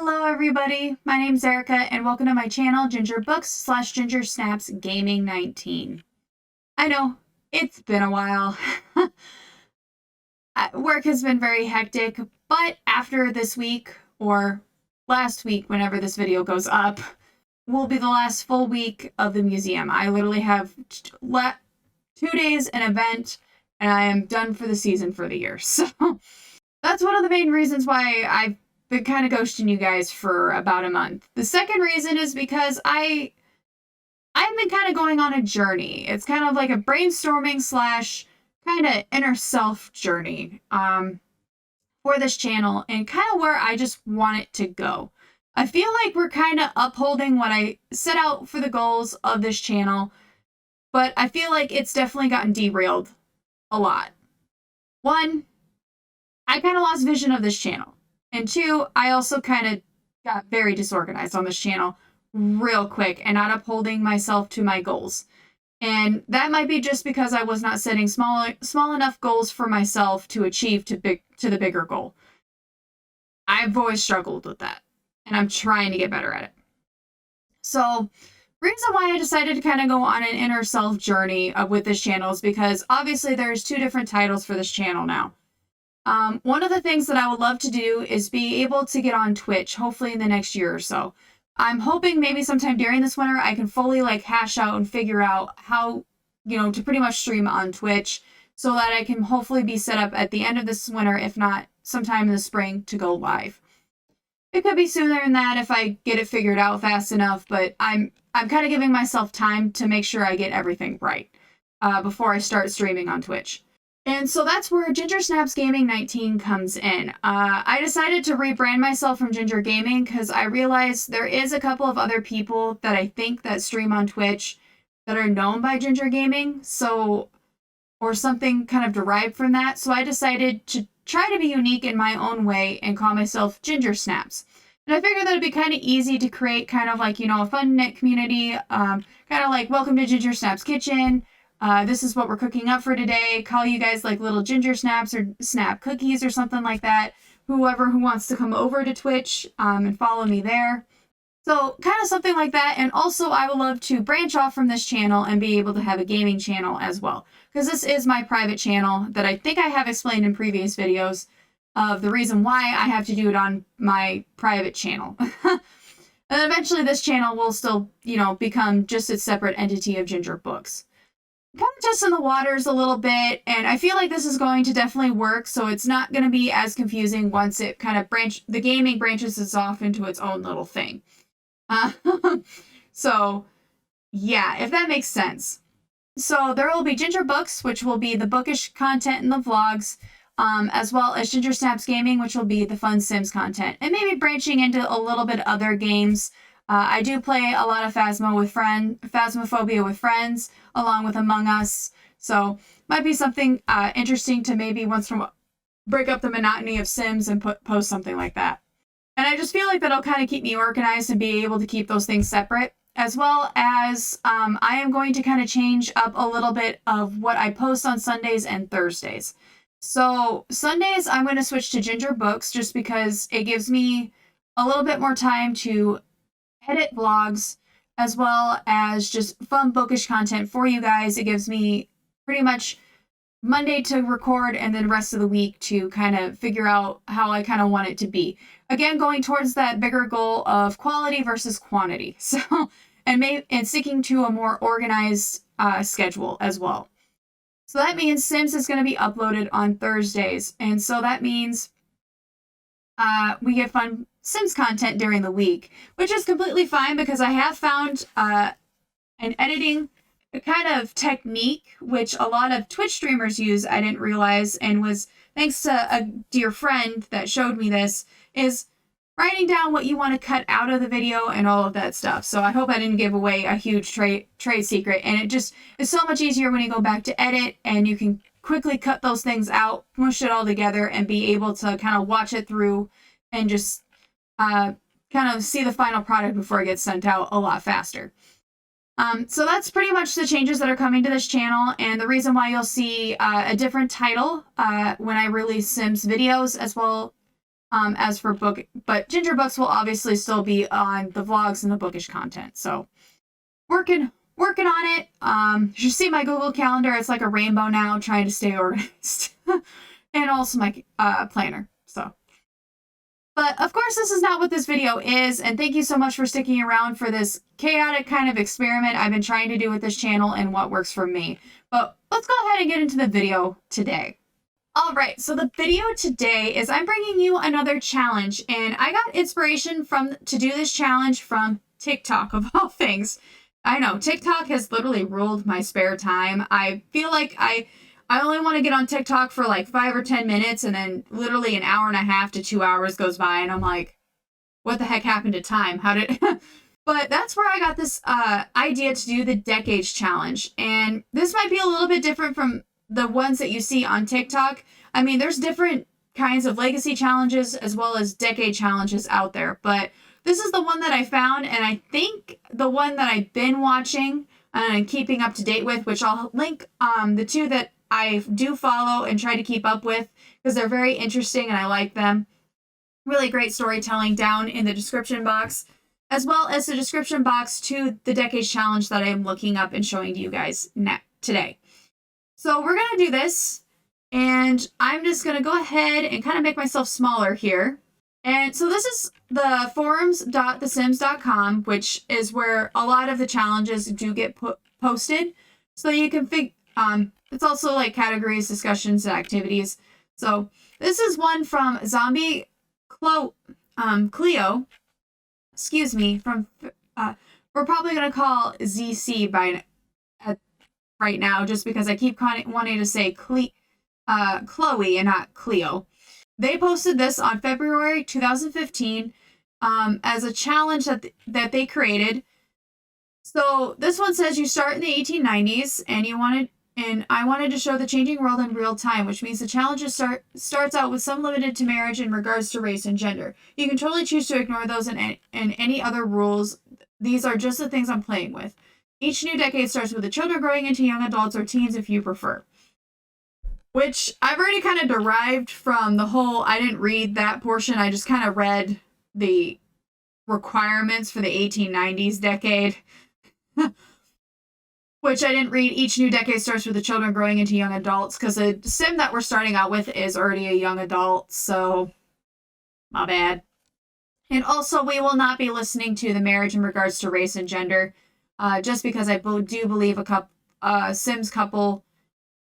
Hello everybody, my name's Erica and welcome to my channel gingerbooks/Ginger Snaps Gaming 19. I know, it's been a while. Work has been very hectic, but after this week, or last week whenever this video goes up, will be the last full week of the museum. I literally have 2 days an event and I am done for the season for the year. So that's one of the main reasons why I've been kind of ghosting you guys for about a month. The second reason is because I've been kind of going on a journey. It's kind of like a brainstorming / kind of inner self journey for this channel and kind of where I just want it to go. I feel like we're kind of upholding what I set out for the goals of this channel, but I feel like it's definitely gotten derailed a lot. One, I kind of lost vision of this channel. And two, I also kind of got very disorganized on this channel real quick and not upholding myself to my goals. And that might be just because I was not setting small enough goals for myself to achieve to the bigger goal. I've always struggled with that, and I'm trying to get better at it. So, reason why I decided to kind of go on an inner self journey with this channel is because obviously there's 2 different titles for this channel now. One of the things that I would love to do is be able to get on Twitch, hopefully in the next year or so. I'm hoping maybe sometime during this winter I can fully hash out and figure out how, to pretty much stream on Twitch so that I can hopefully be set up at the end of this winter, if not sometime in the spring, to go live. It could be sooner than that if I get it figured out fast enough, but I'm kind of giving myself time to make sure I get everything right before I start streaming on Twitch. And so that's where Ginger Snaps Gaming 19 comes in. I decided to rebrand myself from Ginger Gaming because I realized there is a couple of other people that I think that stream on Twitch that are known by Ginger Gaming, or something kind of derived from that. So I decided to try to be unique in my own way and call myself Ginger Snaps. And I figured that it'd be kind of easy to create kind of a fun knit community, kind of like welcome to Ginger Snaps Kitchen. This is what we're cooking up for today. Call you guys little ginger snaps or snap cookies or something like that. Whoever who wants to come over to Twitch and follow me there. So kind of something like that. And also I would love to branch off from this channel and be able to have a gaming channel as well. Because this is my private channel that I think I have explained in previous videos of the reason why I have to do it on my private channel. And eventually this channel will still, become just a separate entity of Ginger Books. Kind of testing the waters a little bit, and I feel like this is going to definitely work, so it's not going to be as confusing once it kind of the gaming branches us off into its own little thing. So, yeah, if that makes sense. So there will be Ginger Books, which will be the bookish content in the vlogs, as well as Ginger Snaps Gaming, which will be the fun Sims content, and maybe branching into a little bit other games. I do play a lot of Phasmophobia with friends, along with Among Us, so might be something interesting to maybe once in a while break up the monotony of Sims and post something like that. And I just feel like that'll kind of keep me organized and be able to keep those things separate, as well as I am going to kind of change up a little bit of what I post on Sundays and Thursdays. So Sundays I'm going to switch to Ginger Books just because it gives me a little bit more time to edit vlogs, as well as just fun bookish content for you guys. It gives me pretty much Monday to record and then rest of the week to kind of figure out how I kind of want it to be. Again, going towards that bigger goal of quality versus quantity. So, and sticking to a more organized schedule as well. So that means Sims is going to be uploaded on Thursdays. And so that means we get fun Sims content during the week, which is completely fine because I have found an editing kind of technique which a lot of Twitch streamers use. I didn't realize, and was thanks to a dear friend that showed me this, is writing down what you want to cut out of the video and all of that stuff. So I hope I didn't give away a huge trade secret, and it just is so much easier when you go back to edit and you can quickly cut those things out, push it all together, and be able to kind of watch it through and just kind of see the final product before it gets sent out a lot faster. So that's pretty much the changes that are coming to this channel, and the reason why you'll see a different title when I release Sims videos, as well as for book, but Ginger Books will obviously still be on the vlogs and the bookish content. So working on it. You should see my Google Calendar. It's like a rainbow now, trying to stay organized. And also my planner. So, but of course this is not what this video is, and thank you so much for sticking around for this chaotic kind of experiment I've been trying to do with this channel and what works for me. But let's go ahead and get into the video today. All right, so the video today is I'm bringing you another challenge, and I got inspiration to do this challenge from TikTok, of all things. I know, TikTok has literally ruled my spare time. I feel like I only want to get on TikTok for like 5 or 10 minutes, and then literally an hour and a half to 2 hours goes by, and I'm like, what the heck happened to time? How did... But that's where I got this idea to do the Decades Challenge, and this might be a little bit different from the ones that you see on TikTok. I mean, there's different kinds of legacy challenges as well as decade challenges out there, but this is the one that I found, and I think the one that I've been watching and keeping up to date with, which I'll link the two that I do follow and try to keep up with because they're very interesting and I like them. Really great storytelling down in the description box, as well as the description box to the Decades Challenge that I am looking up and showing to you guys today. So we're going to do this, and I'm just going to go ahead and kind of make myself smaller here. And so this is the forums.thesims.com, which is where a lot of the challenges do get posted. So you can it's also like categories, discussions, and activities. So this is one from Zombie Cleo, excuse me, from, we're probably going to call ZC right now, just because I keep wanting to say Chloe and not Cleo. They posted this on February 2015 as a challenge that they created. So this one says you start in the 1890s, and I wanted to show the changing world in real time, which means the challenge starts out with some limited to marriage in regards to race and gender. You can totally choose to ignore those and any other rules. These are just the things I'm playing with. Each new decade starts with the children growing into young adults or teens if you prefer. Which I've already kind of derived from the whole, I didn't read that portion, I just kind of read the requirements for the 1890s decade. Which I didn't read. Each new decade starts with the children growing into young adults, because the sim that we're starting out with is already a young adult, so my bad. And also, we will not be listening to the marriage in regards to race and gender, just because I do believe a Sims couple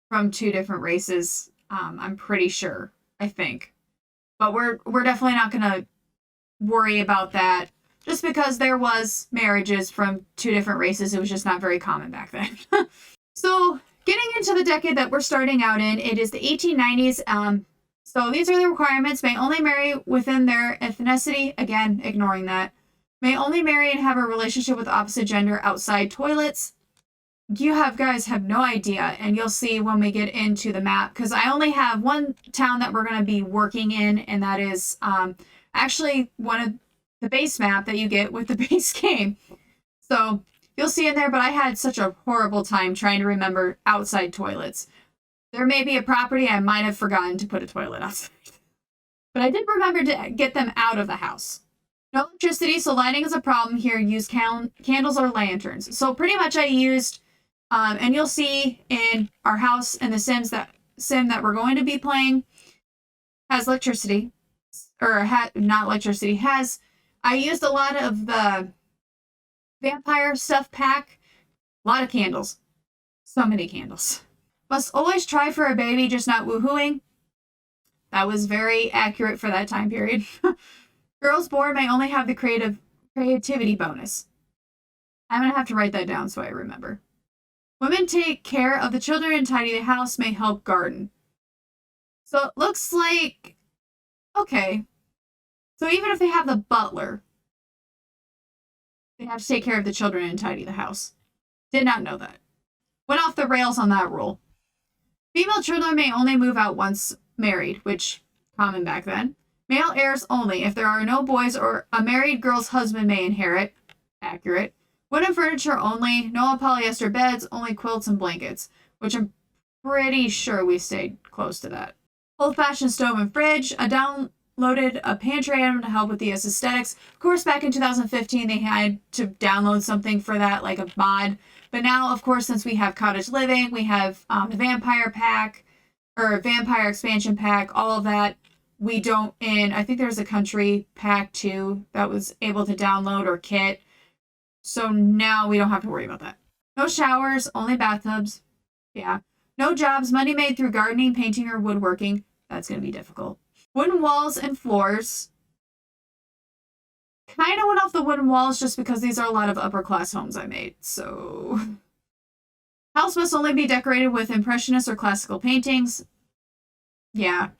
from 2 different races. I'm pretty sure, I think. But we're definitely not going to worry about that. Just because there was marriages from 2 different races, it was just not very common back then. So, getting into the decade that we're starting out in, it is the 1890s. So these are the requirements. May only marry within their ethnicity. Again, ignoring that. May only marry and have a relationship with the opposite gender outside toilets. You guys have no idea, and you'll see when we get into the map, because I only have one town that we're going to be working in, and that is actually one of the base map that you get with the base game. So you'll see in there, but I had such a horrible time trying to remember outside toilets. There may be a property I might have forgotten to put a toilet outside. But I did remember to get them out of the house. No electricity, so lighting is a problem here. Use candles or lanterns. So pretty much I used, and you'll see in our house and the sim that we're going to be playing has electricity. Or not electricity, I used a lot of the vampire stuff pack. A lot of candles. So many candles. Must always try for a baby, just not woohooing. That was very accurate for that time period. Girls born may only have the creativity bonus. I'm going to have to write that down so I remember. Women take care of the children and tidy the house, may help garden. So it looks like... Okay. So even if they have the butler, they have to take care of the children and tidy the house. Did not know that. Went off the rails on that rule. Female children may only move out once married, which, common back then. Male heirs only. If there are no boys or a married girl's husband may inherit. Accurate. Wooden furniture only. No polyester beds, only quilts and blankets, which I'm pretty sure we stayed close to that. Old-fashioned stove and fridge. A downloaded a pantry item to help with the aesthetics. Of course, back in 2015, they had to download something for that, like a mod. But now, of course, since we have cottage living, we have the vampire pack, or vampire expansion pack, all of that. We don't, and I think there's a country pack too that was able to download, or kit. So now we don't have to worry about that. No showers, only bathtubs. Yeah. No jobs, money made through gardening, painting, or woodworking. That's going to be difficult. Wooden walls and floors. Kind of went off the wooden walls just because these are a lot of upper class homes I made. So, house must only be decorated with impressionist or classical paintings. Yeah.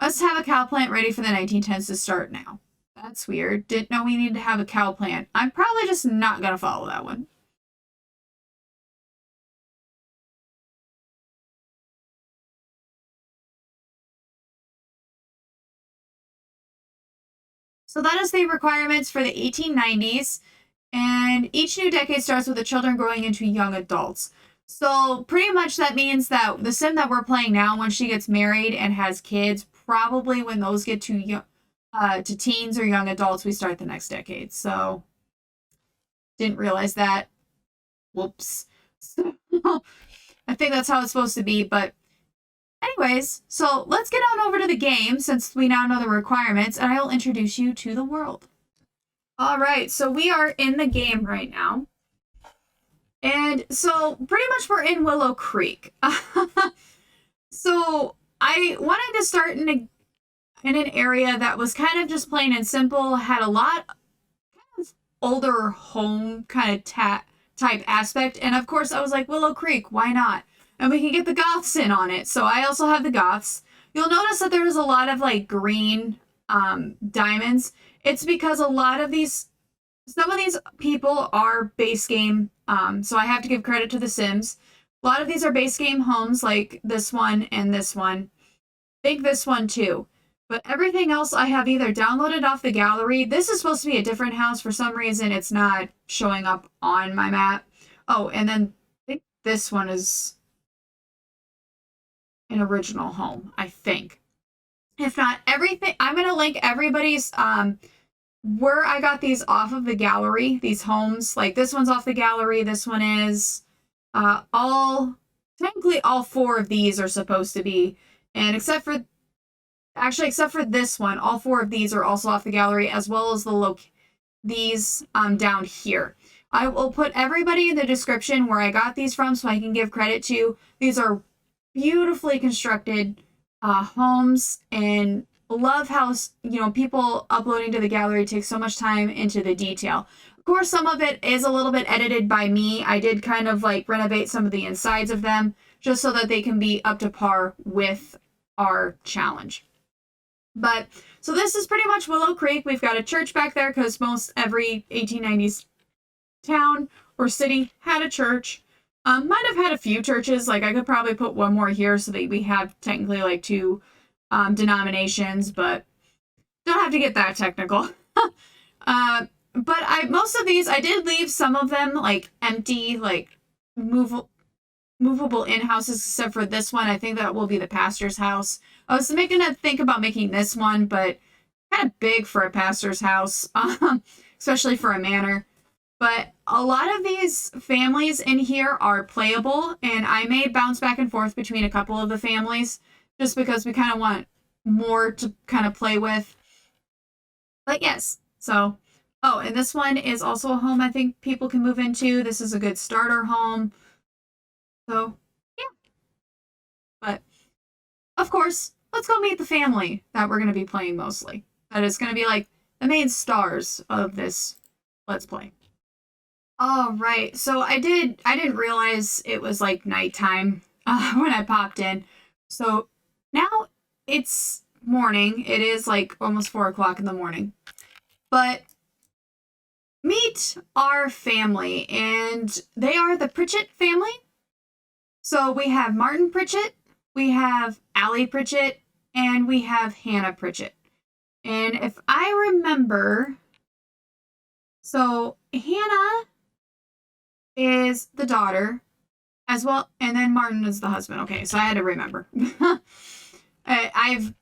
Must have a cow plant ready for the 1910s to start now. That's weird. Didn't know we needed to have a cow plant. I'm probably just not going to follow that one. So that is the requirements for the 1890s. And each new decade starts with the children growing into young adults. So pretty much that means that the sim that we're playing now, when she gets married and has kids, probably when those get to young, to teens or young adults, we start the next decade. So didn't realize that. Whoops. So, I think that's how it's supposed to be. But anyways, so let's get on over to the game since we now know the requirements, and I'll introduce you to the world. All right, so we are in the game right now. And so pretty much we're in Willow Creek. So I wanted to start in an area that was kind of just plain and simple, had a lot of older home kind of type aspect. And of course I was like, Willow Creek, why not? And we can get the goths in on it. So I also have the goths. You'll notice that there's a lot of like green diamonds. It's because a lot of these, some of these people are base game. So I have to give credit to the Sims. A lot of these are base game homes like this one and this one. I think this one too. But everything else I have either downloaded off the gallery. This is supposed to be a different house. For some reason, it's not showing up on my map. Oh, and then I think this one is an original home, I think. If not, everything, I'm going to link everybody's, where I got these off of the gallery, these homes. Like this one's off the gallery, this one is, technically all four of these are supposed to be. And except for this one, all four of these are also off the gallery, as well as these down here. I will put everybody in the description where I got these from so I can give credit to. These are beautifully constructed homes, and love how, you know, people uploading to the gallery take so much time into the detail. Of course, some of it is a little bit edited by me. I did kind of like renovate some of the insides of them just so that they can be up to par with our challenge. But so this is pretty much Willow Creek. We've got a church back there because most every 1890s town or city had a church. Might have had a few churches. Like I could probably put one more here so that we have technically like two denominations, but don't have to get that technical. But most of these, I did leave some of them like empty, like movable in-houses, except for this one. I think that will be the pastor's house. I was gonna think about making this one, but kind of big for a pastor's house, especially for a manor. But a lot of these families in here are playable, and I may bounce back and forth between a couple of the families just because we kind of want more to kind of play with. But yes, so, oh, and this one is also a home I think people can move into. This is a good starter home. So, yeah. But, of course, let's go meet the family that we're going to be playing mostly. That is going to be like the main stars of this Let's Play. All right, so I didn't realize it was like nighttime when I popped in. So now it's morning. It is like almost 4 o'clock in the morning. But meet our family, and they are the Pritchett family. So we have Martin Pritchett, we have Allie Pritchett, and we have Hannah Pritchett. And if I remember, so Hannah is the daughter as well, and then Martin is the husband. Okay, so I had to remember. I've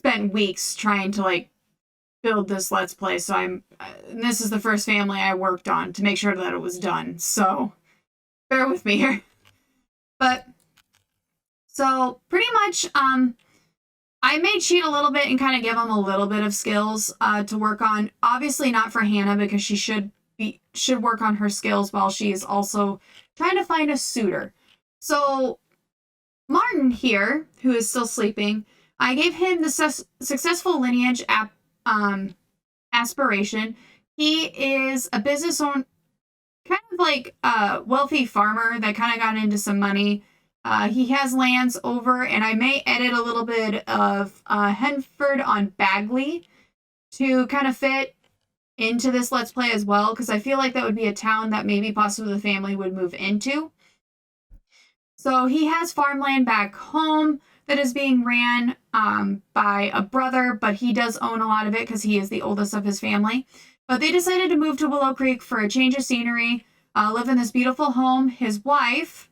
spent weeks trying to like build this Let's Play. So this is the first family I worked on to make sure that it was done. So bear with me here. But so pretty much, I made cheat a little bit and kind of give them a little bit of skills to work on. Obviously not for Hannah, because she should work on her skills while she is also trying to find a suitor. So Martin here, who is still sleeping, I gave him the successful lineage aspiration. He is a business owner, kind of like a wealthy farmer that kind of got into some money. He has lands over, and I may edit a little bit of Henford on Bagley to kind of fit into this Let's Play as well, because I feel like that would be a town that maybe possibly the family would move into. So he has farmland back home that is being ran by a brother, but he does own a lot of it because he is the oldest of his family. But they decided to move to Willow Creek for a change of scenery, live in this beautiful home. His wife,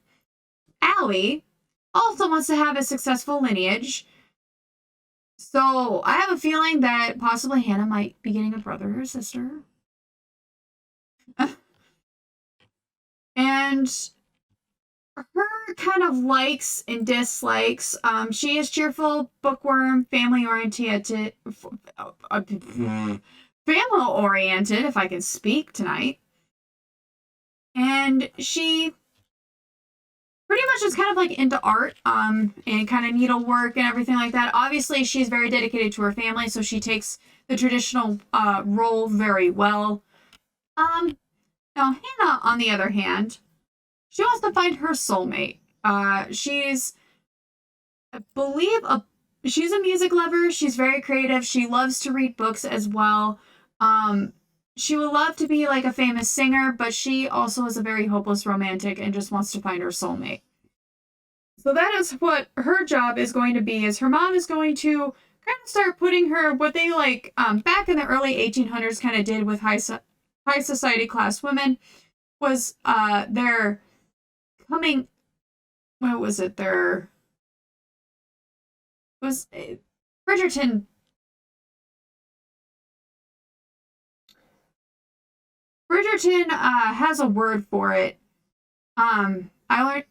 Allie, also wants to have a successful lineage. So I have a feeling that possibly Hannah might be getting a brother or sister. And her kind of likes and dislikes. She is cheerful, bookworm, family-oriented, family-oriented, if I can speak tonight. And she pretty much is kind of like into art, and kind of needlework and everything like that. Obviously, she's very dedicated to her family, so she takes the traditional role very well. Now Hannah, on the other hand, she wants to find her soulmate. She's, I believe, she's a music lover. She's very creative. She loves to read books as well. She would love to be like a famous singer, but she also is a very hopeless romantic and just wants to find her soulmate. So that is what her job is going to be, is her mom is going to kind of start putting her, what they like back in the early 1800s kind of did with high society class women, was their coming, what was it, their, it was Bridgerton has a word for it. I learned,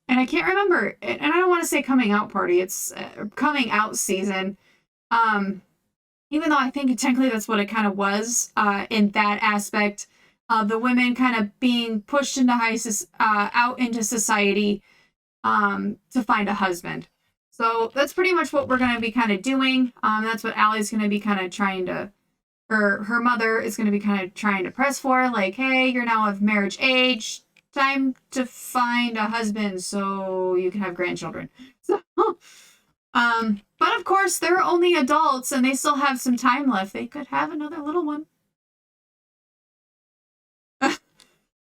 and I can't remember, and I don't want to say coming out party, it's coming out season. Even though I think technically that's what it kind of was in that aspect of the women kind of being pushed into out into society to find a husband. So that's pretty much what we're going to be kind of doing. That's what Allie's going to be kind of trying to, her mother is going to be kind of trying to press for, like, hey, you're now of marriage age, time to find a husband so you can have grandchildren. So, but of course, they're only adults and they still have some time left. They could have another little one.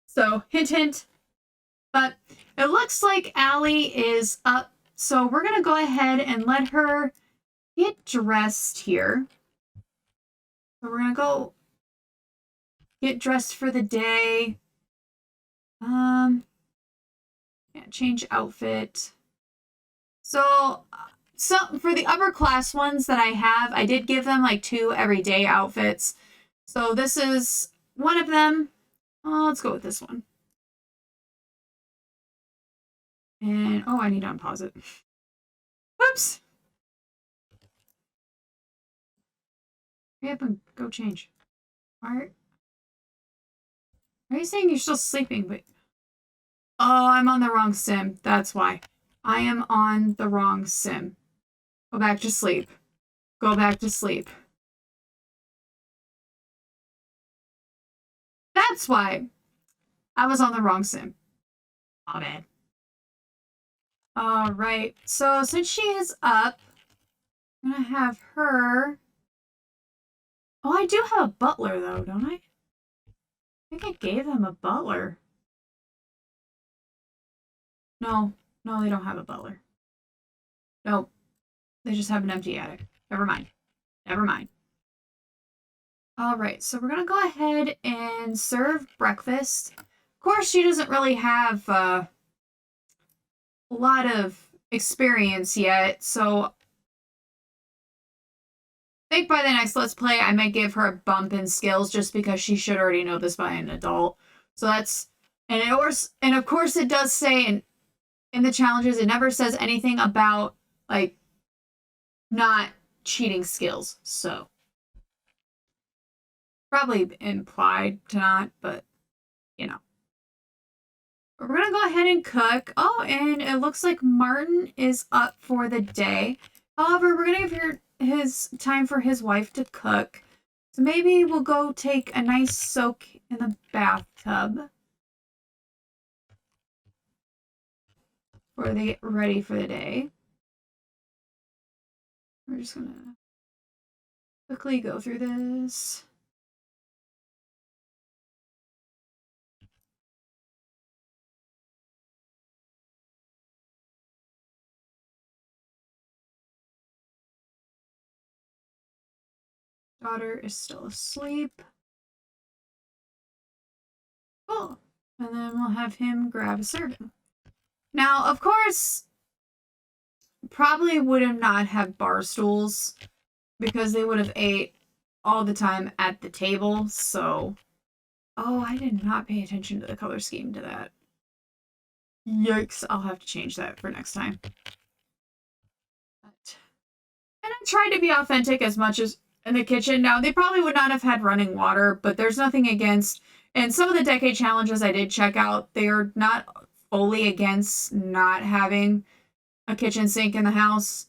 So, hint, hint. But it looks like Allie is up. So we're going to go ahead and let her get dressed here. So we're going to go get dressed for the day. Yeah, change outfit. So for the upper class ones that I have, I did give them like 2 everyday outfits. So this is one of them. Let's go with this one. And, oh, I need to unpause it. Whoops. Hurry up and go change. Why are you saying you're still sleeping? But oh, I'm on the wrong sim. That's why. I am on the wrong sim. Go back to sleep. Go back to sleep. That's why. I was on the wrong sim. Oh, man. Alright, so since she is up, I'm gonna have her... Oh, I do have a butler, though, don't I? I think I gave them a butler. No, they don't have a butler. Nope. They just have an empty attic. Never mind. Never mind. Alright, so we're gonna go ahead and serve breakfast. Of course, she doesn't really have a lot of experience yet, so I think by the next Let's Play, I might give her a bump in skills just because she should already know this by an adult. So that's, and of course it does say in the challenges, it never says anything about, like, not cheating skills. So, probably implied to not, but, you know. We're going to go ahead and cook. Oh, and it looks like Martin is up for the day. However, we're going to give his time for his wife to cook. So maybe we'll go take a nice soak in the bathtub before they get ready for the day. We're just going to quickly go through this. Daughter is still asleep. Cool. And then we'll have him grab a serving. Now, of course, probably would have not had bar stools because they would have ate all the time at the table. So, oh, I did not pay attention to the color scheme to that. Yikes, I'll have to change that for next time. And I tried to be authentic as much as in the kitchen. Now, they probably would not have had running water, but there's nothing against, and some of the decade challenges I did check out, they're not fully against not having a kitchen sink in the house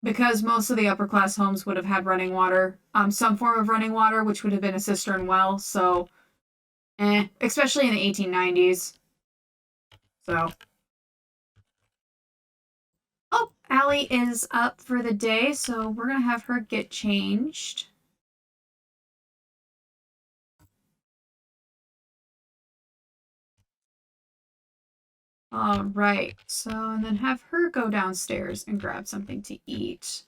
because most of the upper class homes would have had running water, some form of running water, which would have been a cistern well. So, especially in the 1890s. So, oh, Allie is up for the day, so we're gonna have her get changed. All right, so, and then have her go downstairs and grab something to eat.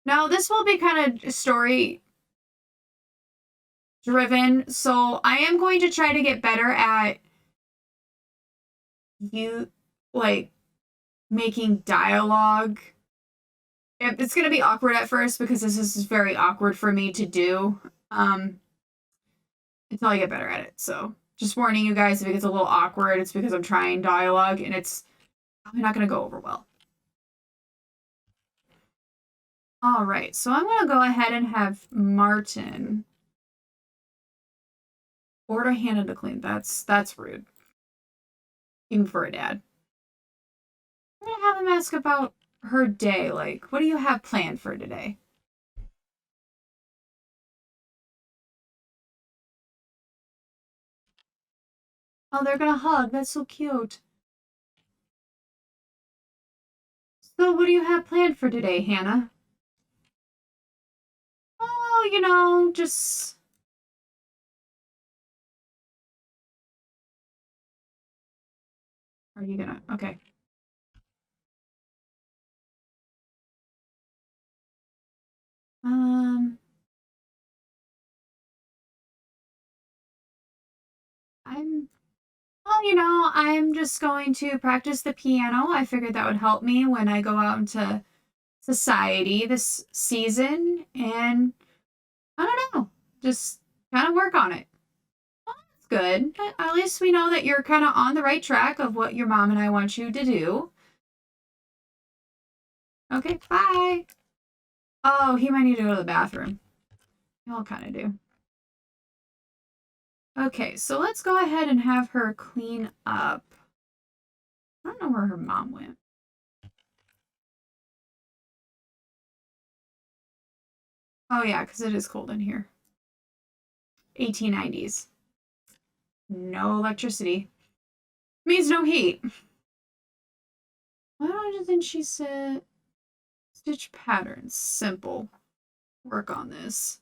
Now, this will be kind of story driven, so I am going to try to get better at making dialogue. It's going to be awkward at first because this is very awkward for me to do until I get better at it. So just warning you guys, if it gets a little awkward, it's because I'm trying dialogue and it's probably not going to go over well. All right, so I'm going to go ahead and have Martin order Hannah to clean. That's rude. Even for a dad. I'm going to have him ask about her day. Like, what do you have planned for today? Oh, they're going to hug. That's so cute. So, what do you have planned for today, Hannah? Oh, you know, just... Are you gonna... Okay. Well, you know, I'm just going to practice the piano. I figured that would help me when I go out into society this season. And I don't know, just kind of work on it. Well, that's good. At least we know that you're kind of on the right track of what your mom and I want you to do. Okay, bye. Oh, he might need to go to the bathroom. Y'all kind of do. Okay, so let's go ahead and have her clean up. I don't know where her mom went. Oh yeah, because it is cold in here. 1890s. No electricity. Means no heat. Why don't she said stitch patterns? Simple. Work on this.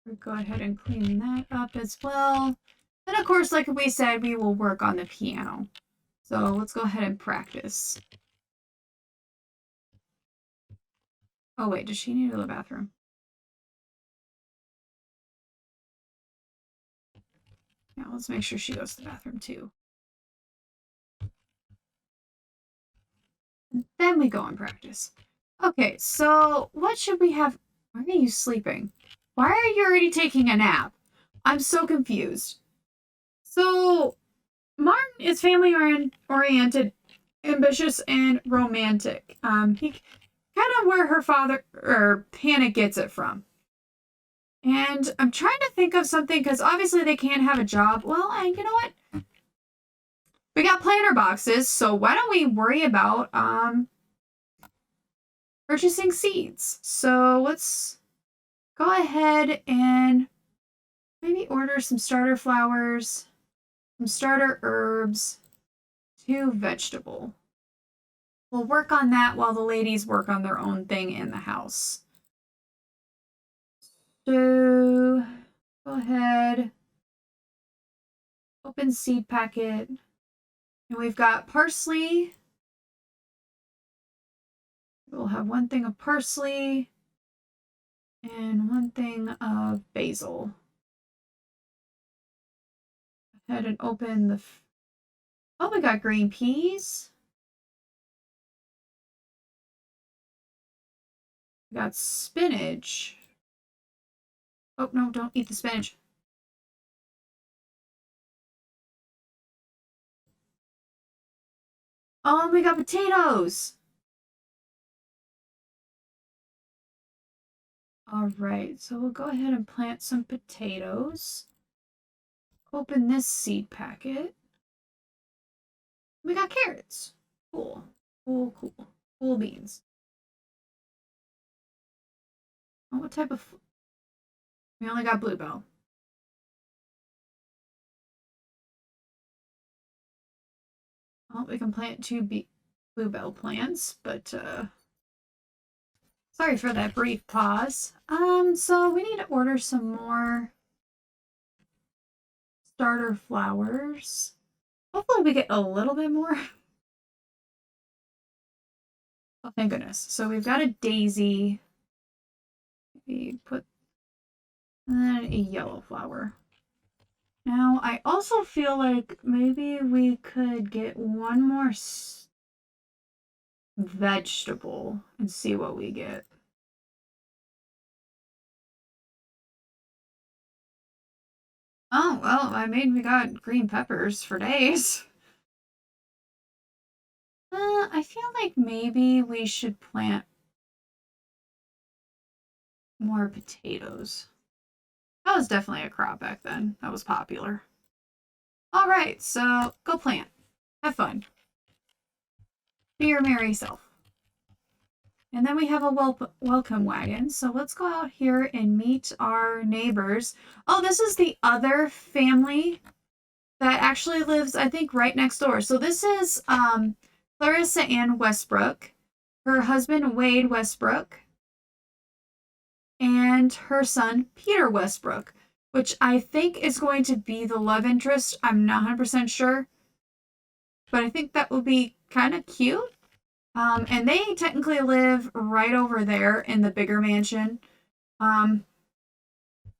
We'll go ahead and clean that up as well. And of course, like we said, we will work on the piano. So let's go ahead and practice. Oh, wait, does she need to go to the bathroom? Yeah, let's make sure she goes to the bathroom too. And then we go and practice. Okay, so what should we have? Why are you sleeping? Why are you already taking a nap? I'm so confused. So, Martin is family oriented, ambitious, and romantic. He kind of where her father or Hannah gets it from. And I'm trying to think of something because obviously they can't have a job. Well, and you know what? We got planter boxes, so why don't we worry about purchasing seeds? So let's go ahead and maybe order some starter flowers, some starter herbs, 2 vegetable. We'll work on that while the ladies work on their own thing in the house. So go ahead, open seed packet. And we've got parsley. We'll have 1 thing of parsley and 1 thing of basil. Go ahead and open the... Oh, we got green peas. We got spinach. Oh, no, don't eat the spinach. Oh, we got potatoes. All right, so we'll go ahead and plant some potatoes. Open this seed packet. We got carrots. Cool. Cool, cool. Cool beans. Oh, what type of... We only got bluebell. Well, we can plant 2 bluebell plants, but sorry for that brief pause. So we need to order some more starter flowers. Hopefully we get a little bit more. Oh, thank goodness. So we've got a daisy. We put and then a yellow flower. Now, I also feel like maybe we could get 1 more vegetable and see what we get. Oh, well, we got green peppers for days. I feel like maybe we should plant more potatoes. That was definitely a crop back then. That was popular. All right, so go plant. Have fun. Be your merry self. And then we have a welcome wagon. So let's go out here and meet our neighbors. Oh, this is the other family that actually lives, I think, right next door. So this is Clarissa Ann Westbrook, her husband Wade Westbrook, and her son Peter Westbrook, which I think is going to be the love interest. I'm not 100% sure, but I think that will be kind of cute. And they technically live right over there in the bigger mansion,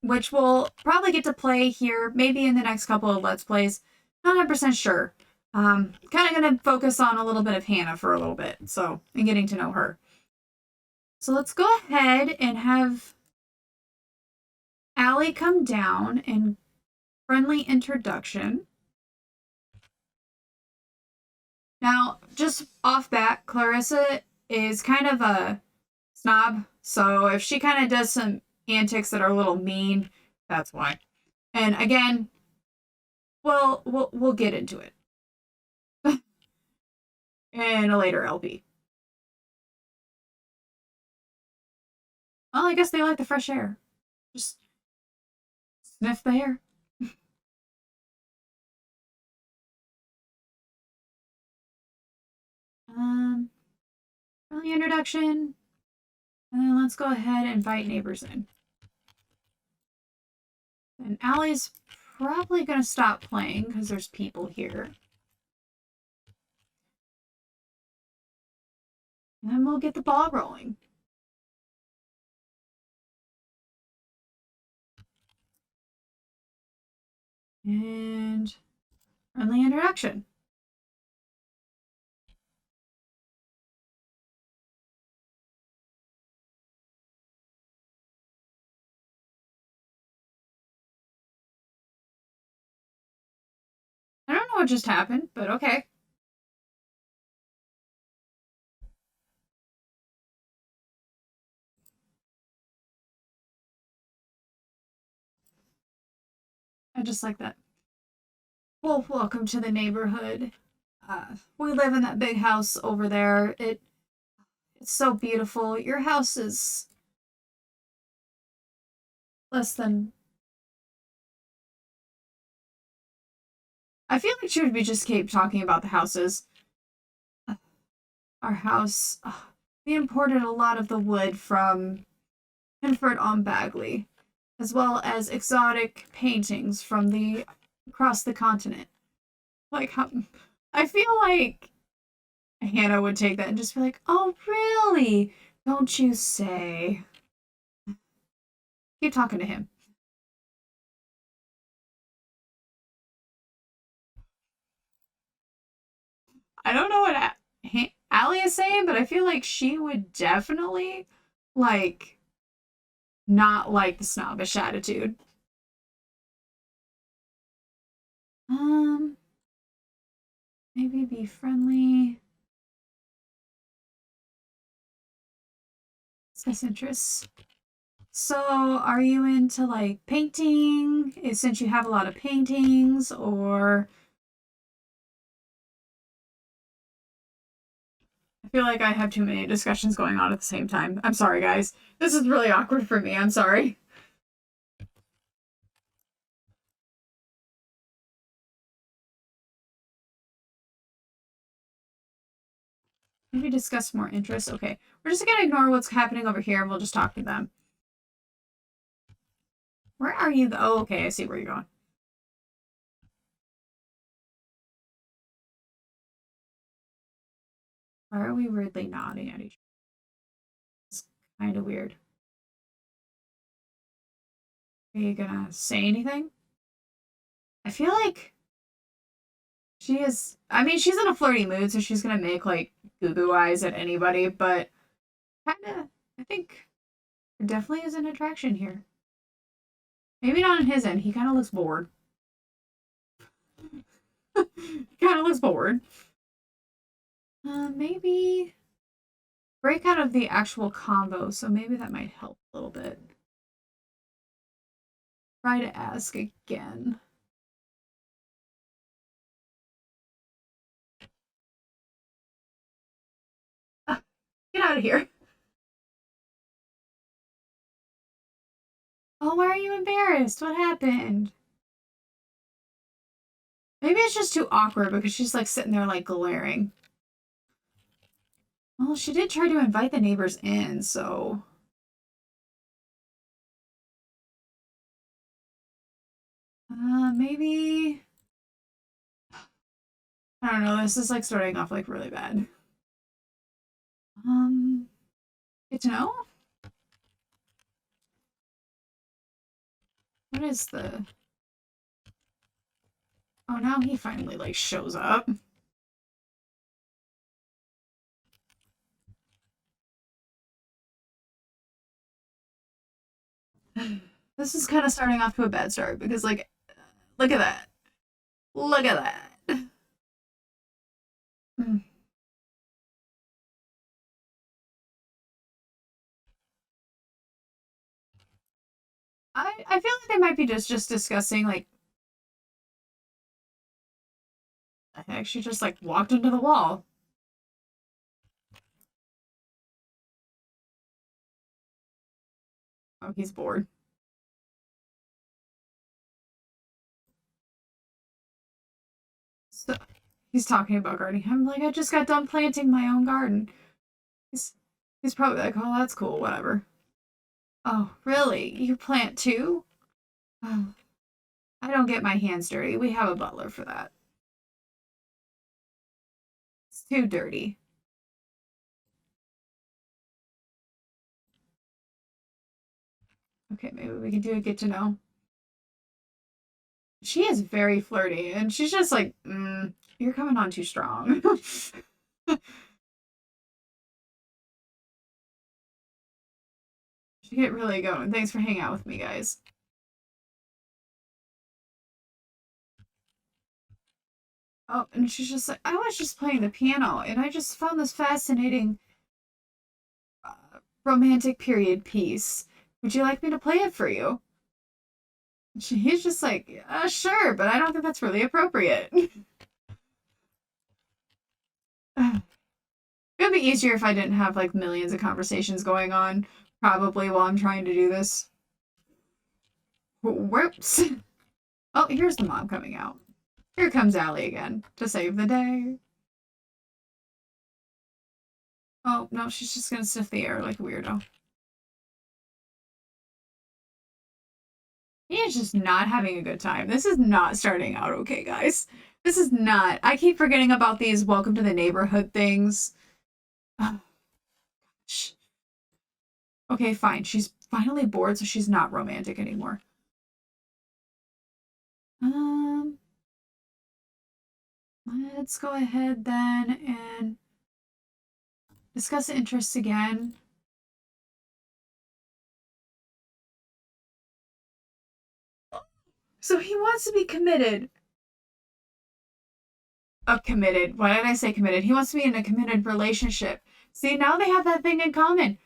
which we'll probably get to play here maybe in the next couple of Let's Plays. Not 100% sure. Kind of going to focus on a little bit of Hannah for a little bit, and getting to know her. So let's go ahead and have Allie come down and friendly introduction. Now, just off bat, Clarissa is kind of a snob, so if she kind of does some antics that are a little mean, that's why. And again, we'll get into it in a later LP. Well, I guess they like the fresh air. Just sniff the air. Early introduction. And then let's go ahead and invite neighbors in. And Allie's probably going to stop playing because there's people here. And then we'll get the ball rolling. And friendly introduction. I don't know what just happened, but okay. I just like that. Well, welcome to the neighborhood. We live in that big house over there. It's so beautiful. Your house is less than. I feel like she would be just keep talking about the houses. Our house. We imported a lot of the wood from Hinford on Bagley, as well as exotic paintings from the across the continent. Like, I feel like Hannah would take that and just be like, "Oh, really? Don't you say?" Keep talking to him. I don't know what Allie is saying, but I feel like she would definitely like not like the snobbish attitude. Um, maybe be friendly. Discuss interests. So, are you into like painting? Since you have a lot of paintings, or I feel like I have too many discussions going on at the same time. I'm sorry, guys. This is really awkward for me. I'm sorry. Maybe discuss more interests. Okay. We're just gonna ignore what's happening over here and we'll just talk to them. Where are you? Oh, okay. I see where you're going. Why are we weirdly nodding at each other? It's kind of weird. Are you gonna say anything? I feel like she is. I mean, she's in a flirty mood, so she's gonna make like goo goo eyes at anybody, but kind of, I think there definitely is an attraction here. Maybe not on his end. He kind of looks bored. He kind of looks bored. Maybe break out of the actual combo, so maybe that might help a little bit. Try to ask again. Get out of here. Oh, why are you embarrassed? What happened? Maybe it's just too awkward because she's like sitting there like glaring. Well, she did try to invite the neighbors in, so. Maybe. I don't know. This is like starting off like really bad. Get to know? What is the. Oh, now he finally like shows up. This is kind of starting off to a bad start because like, look at that. Look at that. Mm. I feel like they might be just discussing like I actually just like walked into the wall. Oh, he's bored. So he's talking about gardening. I'm like, I just got done planting my own garden. He's he's probably like, oh, that's cool, whatever. Oh, really? You plant too? Oh, I don't get my hands dirty. We have a butler for that. It's too dirty. Okay, maybe we can do a get to know. she is very flirty, and she's just like, you're coming on too strong. She get really going. Thanks for hanging out with me, guys. Oh, and she's just like, I was just playing the piano, and I just found this fascinating romantic period piece. Would you like me to play it for you? He's just like, sure, but I don't think that's really appropriate. It would be easier if I didn't have like millions of conversations going on, probably while I'm trying to do this. Whoops. Oh, here's the mom coming out. Here comes Allie again to save the day. Oh, no, she's just gonna sniff the air like a weirdo. He is just not having a good time. This is not starting out okay, guys. This is not. I keep forgetting about these welcome to the neighborhood things. Oh, gosh. Okay, fine. She's finally bored, so she's not romantic anymore. Let's go ahead then and discuss interests again. So he wants to be committed. Committed. Why did I say committed? He wants to be in a committed relationship. See, now they have that thing in common.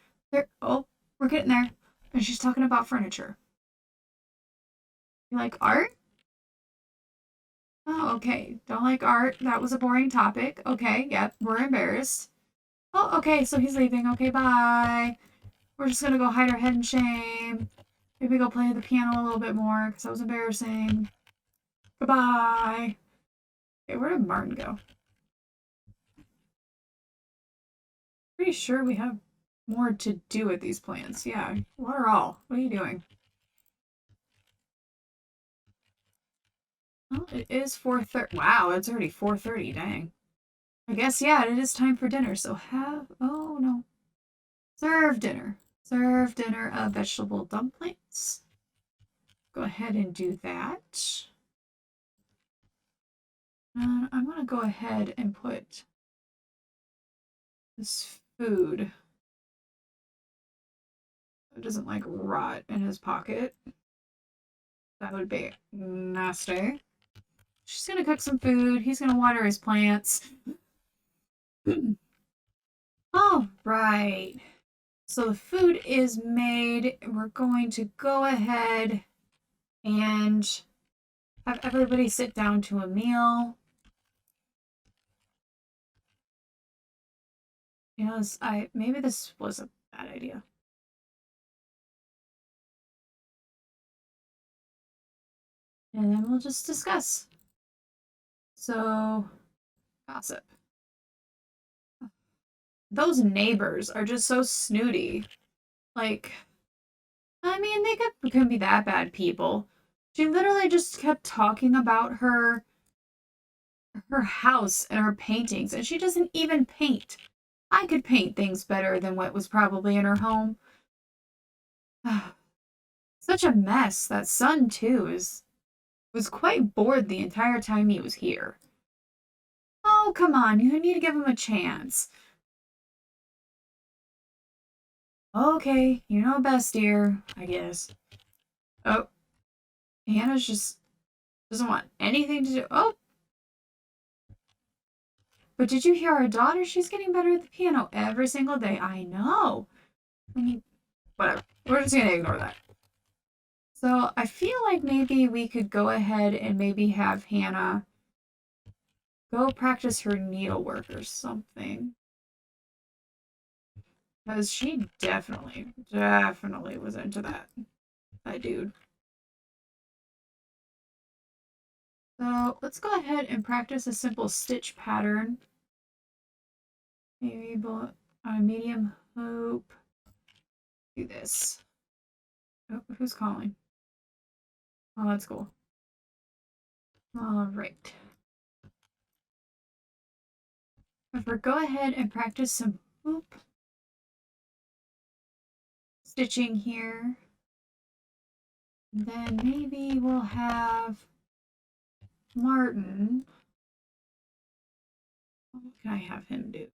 Oh, we're getting there. And she's talking about furniture. You like art? Oh, okay. Don't like art. That was a boring topic. Okay, yep, we're embarrassed. Oh, okay, so he's leaving. Okay, bye. We're just gonna go hide our head in shame. Maybe go play the piano a little bit more, because that was embarrassing. Goodbye. Okay, where did Martin go? Pretty sure we have more to do with these plans. Yeah, what are all? What are you doing? Oh, it is 4:30. Wow, it's already 4:30. Dang. I guess, yeah, it is time for dinner. So oh no. Serve dinner. Serve dinner of vegetable dumplings. Go ahead and do that. I'm going to go ahead and put this food. It doesn't like rot in his pocket. That would be nasty. She's going to cook some food. He's going to water his plants. All right. So the food is made. We're going to go ahead and have everybody sit down to a meal. You know, maybe this was a bad idea. And then we'll just discuss. So, gossip. Those neighbors are just so snooty. Like, I mean, they couldn't be that bad people. She literally just kept talking about her house and her paintings, and she doesn't even paint. I could paint things better than what was probably in her home. Such a mess. That son, too, was quite bored the entire time he was here. Oh, come on. You need to give him a chance. Okay, you know best, dear, I guess. Oh, Hannah's just doesn't want anything to do. Oh, but did you hear our daughter? She's getting better at the piano every single day. I know. I mean, whatever. We're just gonna ignore that. So I feel like maybe we could go ahead and maybe have Hannah go practice her needlework or something. Because she definitely was into that dude. So let's go ahead and practice a simple stitch pattern. Maybe medium hoop. Do this. Oh, who's calling? Oh, that's cool. All right. If we go ahead and practice some hoop stitching here, then maybe we'll have Martin, what can I have him do?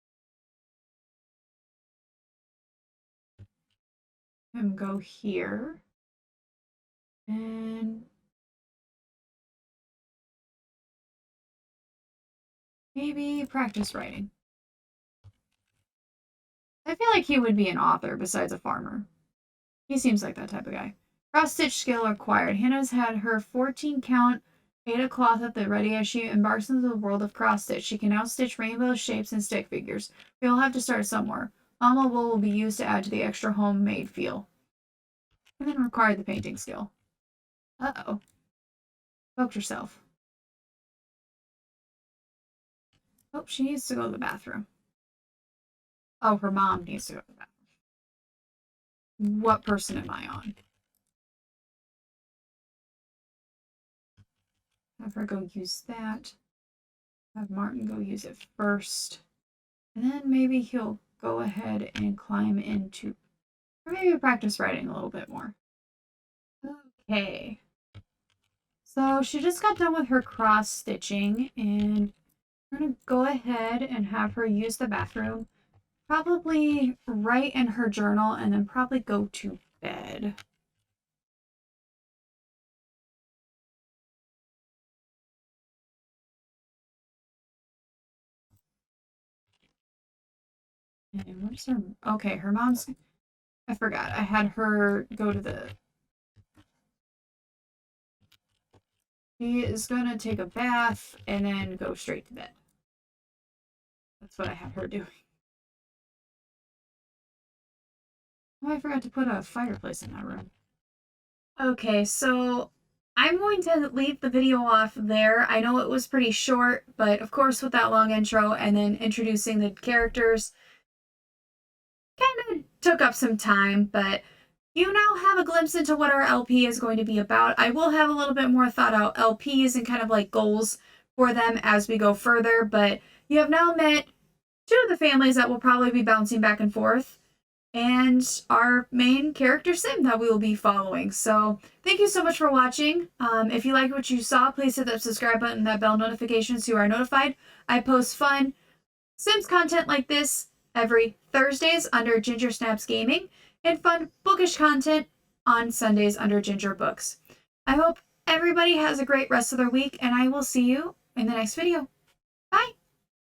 Him go here. And maybe practice writing. I feel like he would be an author besides a farmer. He seems like that type of guy. Cross-stitch skill acquired. Hannah's had her 14 count Ada cloth at the ready as she embarks into the world of cross-stitch. She can now stitch rainbow shapes and stick figures. We all have to start somewhere. Mama wool will be used to add to the extra homemade feel. And then required the painting skill. Uh-oh. Poked herself. Oh, she needs to go to the bathroom. Oh, her mom needs to go to the bathroom. What person am I on? Have her go use that. Have Martin go use it first. And then maybe he'll go ahead and climb into... Or maybe practice writing a little bit more. Okay. So she just got done with her cross-stitching, and I'm going to go ahead and have her use the bathroom. Probably write in her journal, and then probably go to bed. And what's her... Okay, her mom's... I forgot. I had her go to the... She is going to take a bath and then go straight to bed. That's what I had her doing. Oh, I forgot to put a fireplace in that room. Okay, so I'm going to leave the video off there. I know it was pretty short, but of course with that long intro and then introducing the characters, kind of took up some time, but you now have a glimpse into what our LP is going to be about. I will have a little bit more thought out LPs and kind of like goals for them as we go further, but you have now met two of the families that will probably be bouncing back and forth, and our main character Sim that we will be following. So thank you so much for watching. If you liked what you saw, please hit that subscribe button and that bell notification so you are notified. I post fun Sims content like this every Thursdays under Ginger Snaps Gaming, and fun bookish content on Sundays under Ginger Books. I hope everybody has a great rest of their week, and I will see you in the next video.